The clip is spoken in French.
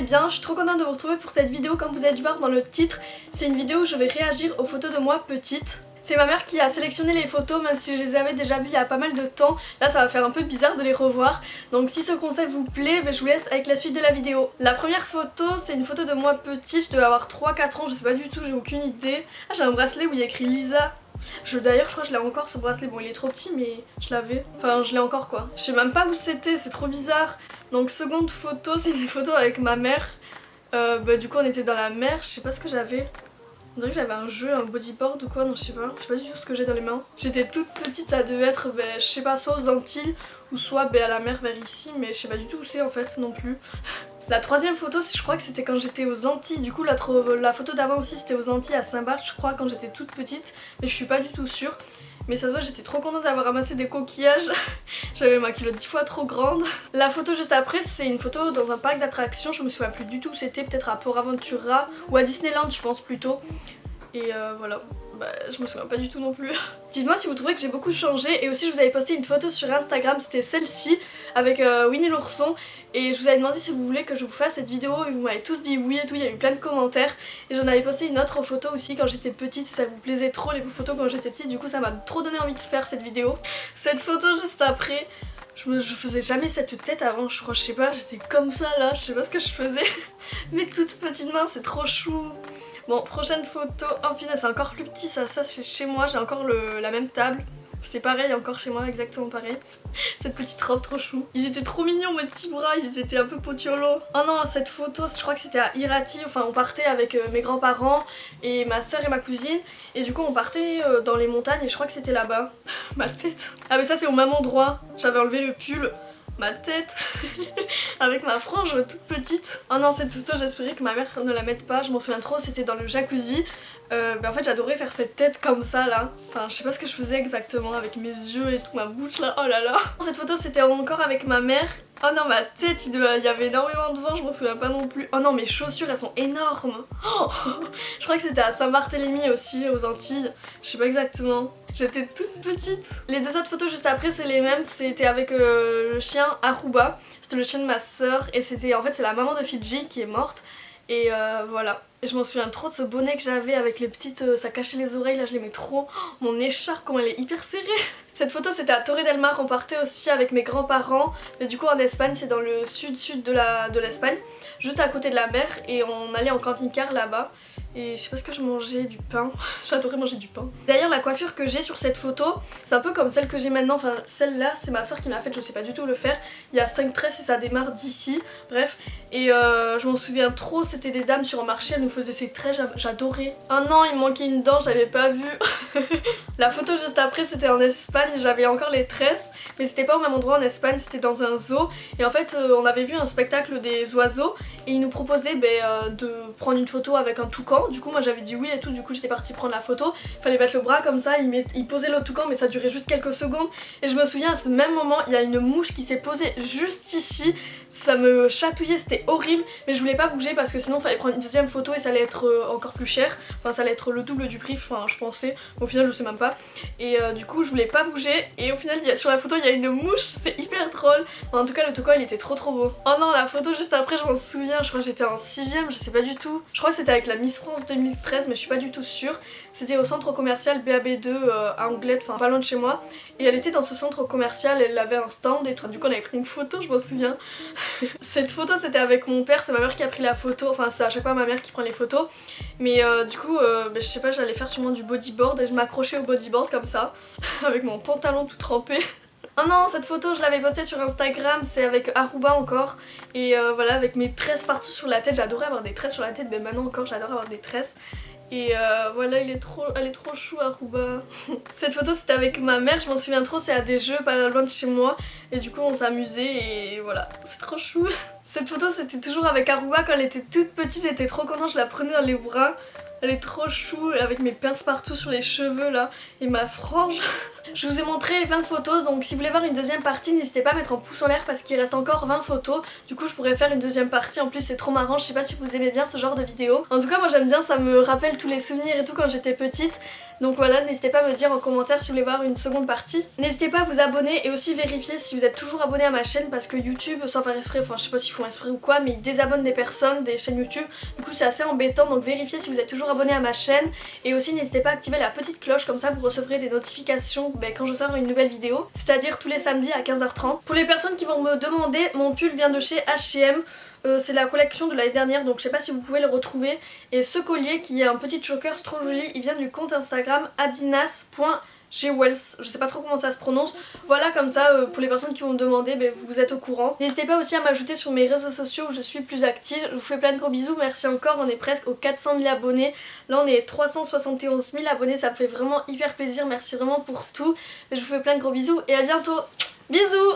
bien, je suis trop contente de vous retrouver pour cette vidéo. Comme vous avez dû voir dans le titre, c'est une vidéo où je vais réagir aux photos de moi petite. C'est ma mère qui a sélectionné les photos, même si je les avais déjà vues il y a pas mal de temps. Là ça va faire un peu bizarre de les revoir. Donc si ce concept vous plaît, je vous laisse avec la suite de la vidéo. La première photo, c'est une photo de moi petite, je devais avoir 3-4 ans, je sais pas du tout, j'ai aucune idée. Ah, j'ai un bracelet où il y a écrit Lisa. D'ailleurs je crois que je l'ai encore ce bracelet, bon il est trop petit mais je l'avais, enfin je l'ai encore quoi. Je sais même pas où c'était, c'est trop bizarre. Donc seconde photo, c'est une photo avec ma mère. Du coup on était dans la mer, je sais pas ce que j'avais. On dirait que j'avais un jeu, un bodyboard ou quoi, non je sais pas du tout ce que j'ai dans les mains. J'étais toute petite, ça devait être je sais pas, soit aux Antilles ou soit à la mer vers ici, mais je sais pas du tout où c'est en fait non plus. La troisième photo, je crois que c'était quand j'étais aux Antilles, du coup la photo d'avant aussi c'était aux Antilles à Saint-Barth je crois quand j'étais toute petite, mais je suis pas du tout sûre. Mais ça se voit, j'étais trop contente d'avoir ramassé des coquillages. J'avais ma culotte 10 fois trop grande. La photo juste après, c'est une photo dans un parc d'attractions. Je me souviens plus du tout où c'était, peut-être à Port Aventura ou à Disneyland je pense plutôt. Et voilà, je me souviens pas du tout non plus. Dites-moi si vous trouvez que j'ai beaucoup changé. Et aussi je vous avais posté une photo sur Instagram, c'était celle-ci avec Winnie l'ourson. Et je vous avais demandé si vous voulez que je vous fasse cette vidéo et vous m'avez tous dit oui et tout, il y a eu plein de commentaires. Et j'en avais posté une autre photo aussi quand j'étais petite, ça vous plaisait trop les photos quand j'étais petite, du coup ça m'a trop donné envie de faire cette vidéo. Cette photo juste après, je faisais jamais cette tête avant, je crois, je sais pas, j'étais comme ça là, je sais pas ce que je faisais. Mes toutes petites mains, c'est trop chou. Bon, prochaine photo, oh punaise c'est encore plus petit ça c'est chez moi, j'ai encore la même table. C'est pareil encore chez moi, exactement pareil. Cette petite robe trop chou. Ils étaient trop mignons mes petits bras, ils étaient un peu potiolo. Oh non, cette photo, je crois que c'était à Irati, enfin on partait avec mes grands-parents et ma soeur et ma cousine. Et du coup on partait dans les montagnes et je crois que c'était là-bas. Ma tête. Ah mais ça c'est au même endroit, j'avais enlevé le pull. Ma tête avec ma frange toute petite. Oh non, cette photo j'espérais que ma mère ne la mette pas, je m'en souviens trop, c'était dans le jacuzzi. En fait j'adorais faire cette tête comme ça là. Enfin je sais pas ce que je faisais exactement avec mes yeux et tout, ma bouche là, oh là là. Cette photo c'était encore avec ma mère. Oh non, ma tête, il y avait énormément de vent, je m'en souviens pas non plus. Oh non, mes chaussures elles sont énormes. Oh, je crois que c'était à Saint-Barthélemy aussi, aux Antilles, je sais pas exactement. J'étais toute petite. Les deux autres photos juste après c'est les mêmes, c'était avec le chien Aruba. C'était le chien de ma soeur et c'était en fait c'est la maman de Fidji qui est morte. Et voilà. Et je m'en souviens trop de ce bonnet que j'avais avec les petites... ça cachait les oreilles, là je l'aimais trop. Oh, mon écharpe, comment elle est hyper serrée. Cette photo c'était à Torre del Mar, on partait aussi avec mes grands-parents. Mais du coup en Espagne, c'est dans le sud-sud de l'Espagne. Juste à côté de la mer et on allait en camping-car là-bas. Et je sais pas ce que je mangeais, du pain. J'adorais manger du pain. D'ailleurs la coiffure que j'ai sur cette photo, c'est un peu comme celle que j'ai maintenant. Enfin celle-là c'est ma soeur qui me l'a faite, je sais pas du tout le faire. Il y a 5 tresses et ça démarre d'ici. Bref. Et je m'en souviens trop, c'était des dames sur un marché, elles nous faisaient ces traits, j'adorais. Oh non, il me manquait une dent, j'avais pas vu. La photo juste après c'était en Espagne, j'avais encore les tresses. Mais c'était pas au même endroit en Espagne, c'était dans un zoo. Et en fait on avait vu un spectacle des oiseaux. Et ils nous proposaient de prendre une photo avec un toucan. Du coup moi j'avais dit oui et tout, du coup j'étais partie prendre la photo. Il fallait mettre le bras comme ça, il posait le toucan mais ça durait juste quelques secondes. Et je me souviens à ce même moment, il y a une mouche qui s'est posée juste ici. Ça me chatouillait, c'était horrible. Mais je voulais pas bouger parce que sinon il fallait prendre une deuxième photo et ça allait être encore plus cher. Enfin ça allait être le double du prix, enfin je pensais. Au final je sais même pas. Et du coup je voulais pas bouger. Et au final sur la photo il y a une mouche, c'est hyper drôle. Enfin, en tout cas le toucan il était trop beau. Oh non, la photo juste après je m'en souviens, je crois que j'étais en 6ème, je sais pas du tout. Je crois que c'était avec la Miss France 2013 mais je suis pas du tout sûre. C'était au centre commercial BAB2 à Anglette, enfin pas loin de chez moi. Et elle était dans ce centre commercial, elle avait un stand et tout. Du coup on avait pris une photo, je m'en souviens. Cette photo c'était avec mon père, c'est ma mère qui a pris la photo, enfin c'est à chaque fois ma mère qui prend les photos. Mais du coup je sais pas, j'allais faire sûrement du bodyboard et je m'accrochais au bodyboard comme ça, avec mon pantalon tout trempé. Oh non, cette photo je l'avais postée sur Instagram, c'est avec Aruba encore. Et voilà, avec mes tresses partout sur la tête, j'adorais avoir des tresses sur la tête, mais maintenant encore j'adore avoir des tresses. Et voilà, elle est trop chou Aruba. Cette photo c'était avec ma mère, je m'en souviens trop, c'est à des jeux pas loin de chez moi. Et du coup on s'amusait et voilà, c'est trop chou. Cette photo c'était toujours avec Aruba quand elle était toute petite, j'étais trop contente, je la prenais dans les bras. Elle est trop chou avec mes pinces partout sur les cheveux là et ma frange. Je vous ai montré 20 photos, donc si vous voulez voir une deuxième partie n'hésitez pas à mettre un pouce en l'air parce qu'il reste encore 20 photos. Du coup je pourrais faire une deuxième partie, en plus c'est trop marrant, je sais pas si vous aimez bien ce genre de vidéo. En tout cas moi j'aime bien, ça me rappelle tous les souvenirs et tout quand j'étais petite. Donc voilà, n'hésitez pas à me dire en commentaire si vous voulez voir une seconde partie. N'hésitez pas à vous abonner et aussi vérifier si vous êtes toujours abonné à ma chaîne parce que YouTube, sans faire exprès, enfin je sais pas s'ils font exprès ou quoi, mais ils désabonnent des personnes, des chaînes YouTube. Du coup c'est assez embêtant, donc vérifiez si vous êtes toujours abonné à ma chaîne. Et aussi n'hésitez pas à activer la petite cloche, comme ça vous recevrez des notifications quand je sors une nouvelle vidéo, c'est-à-dire tous les samedis à 15h30. Pour les personnes qui vont me demander, mon pull vient de chez H&M. C'est la collection de l'année dernière, donc je sais pas si vous pouvez le retrouver. Et ce collier qui est un petit choker, c'est trop joli, il vient du compte Instagram adinas.gwells, je sais pas trop comment ça se prononce. Voilà, comme ça pour les personnes qui vont me demander, vous êtes au courant. N'hésitez pas aussi à m'ajouter sur mes réseaux sociaux où je suis plus active. Je vous fais plein de gros bisous, merci encore, on est presque aux 400 000 abonnés. Là on est 371 000 abonnés, ça me fait vraiment hyper plaisir, merci vraiment pour tout. Je vous fais plein de gros bisous et à bientôt. Bisous.